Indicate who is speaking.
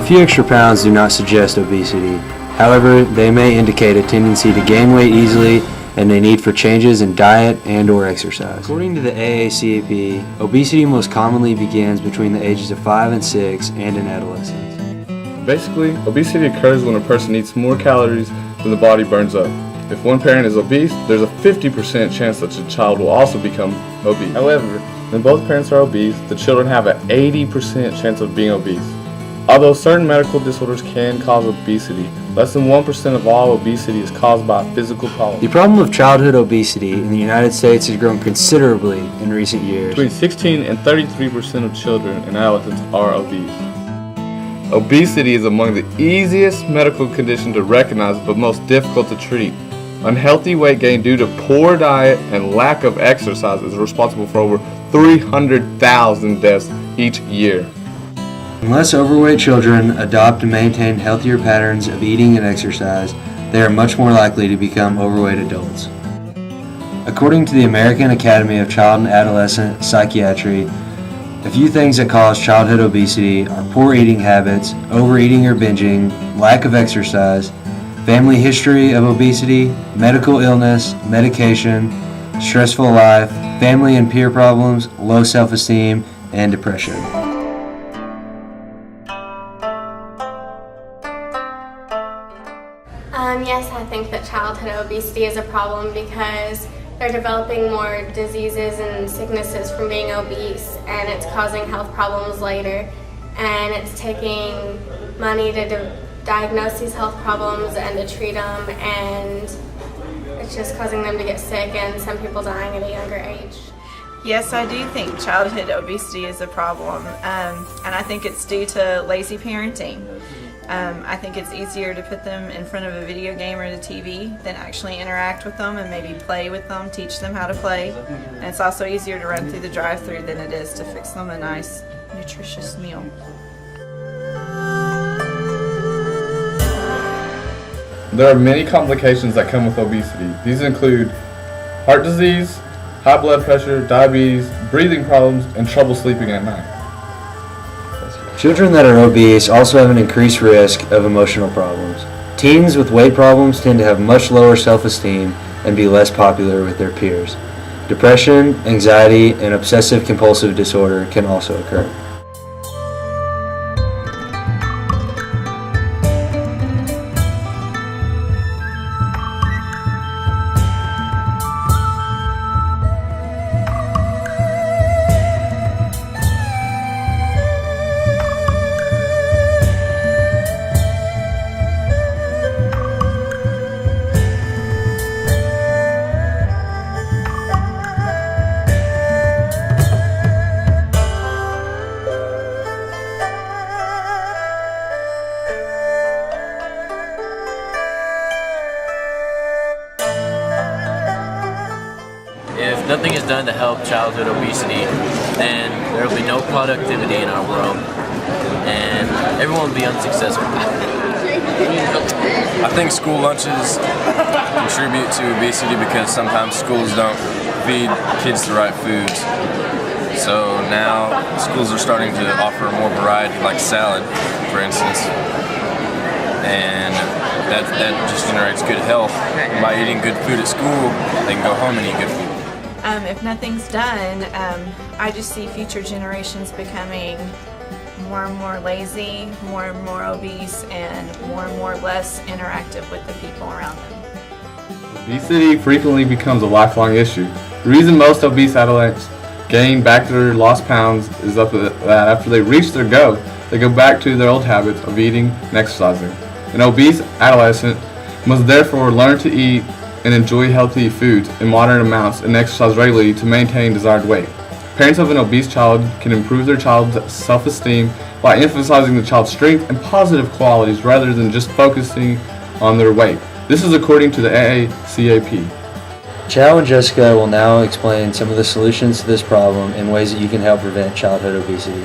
Speaker 1: few extra pounds do not suggest obesity. However, they may indicate a tendency to gain weight easily and a need for changes in diet and/or exercise. According to the AACP, obesity most commonly begins between the ages of 5 and 6 and in adolescence.
Speaker 2: Basically, obesity occurs when a person eats more calories than the body burns up. If one parent is obese, there's a 50% chance that the child will also become obese. However, when both parents are obese, the children have an 80% chance of being obese. Although certain medical disorders can cause obesity, less than 1% of all obesity is caused by physical problems.
Speaker 1: The problem of childhood obesity in the United States has grown considerably in recent years.
Speaker 2: Between 16 and 33% of children and adolescents are obese. Obesity is among the easiest medical conditions to recognize but most difficult to treat. Unhealthy weight gain due to poor diet and lack of exercise is responsible for over 300,000 deaths each year.
Speaker 1: Unless overweight children adopt and maintain healthier patterns of eating and exercise, they are much more likely to become overweight adults. According to the American Academy of Child and Adolescent Psychiatry, a few things that cause childhood obesity are poor eating habits, overeating or binging, lack of exercise, family history of obesity, medical illness, medication, stressful life, family and peer problems, low self-esteem, and depression.
Speaker 3: Yes, I think that childhood obesity is a problem because they're developing more diseases and sicknesses from being obese, and it's causing health problems later, and it's taking money to diagnose these health problems and to treat them, and it's just causing them to get sick and some people dying at a younger age.
Speaker 4: Yes, I do think childhood obesity is a problem, and I think it's due to lazy parenting. I think it's easier to put them in front of a video game or the TV than actually interact with them and maybe play with them, teach them how to play. And it's also easier to run through the drive-thru than it is to fix them a nice, nutritious meal.
Speaker 2: There are many complications that come with obesity. These include heart disease, high blood pressure, diabetes, breathing problems, and trouble sleeping at night.
Speaker 1: Children that are obese also have an increased risk of emotional problems. Teens with weight problems tend to have much lower self-esteem and be less popular with their peers. Depression, anxiety, and obsessive-compulsive disorder can also occur.
Speaker 5: If nothing is done to help childhood obesity, then there will be no productivity in our world, and everyone will be unsuccessful.
Speaker 6: I think school lunches contribute to obesity because sometimes schools don't feed kids the right foods. So now schools are starting to offer more variety, like salad, for instance, and that just generates good health. By eating good food at school, they can go home and eat good food.
Speaker 4: If nothing's done, I just see future generations becoming more and more lazy, more and more obese, and more less interactive with the people around them.
Speaker 2: Obesity frequently becomes a lifelong issue. The reason most obese adolescents gain back their lost pounds is that after they reach their goal, they go back to their old habits of eating and exercising. An obese adolescent must therefore learn to eat and enjoy healthy foods in moderate amounts and exercise regularly to maintain desired weight. Parents of an obese child can improve their child's self-esteem by emphasizing the child's strength and positive qualities rather than just focusing on their weight. This is according to the AACP.
Speaker 1: Chow and Jessica will now explain some of the solutions to this problem and ways that you can help prevent childhood obesity.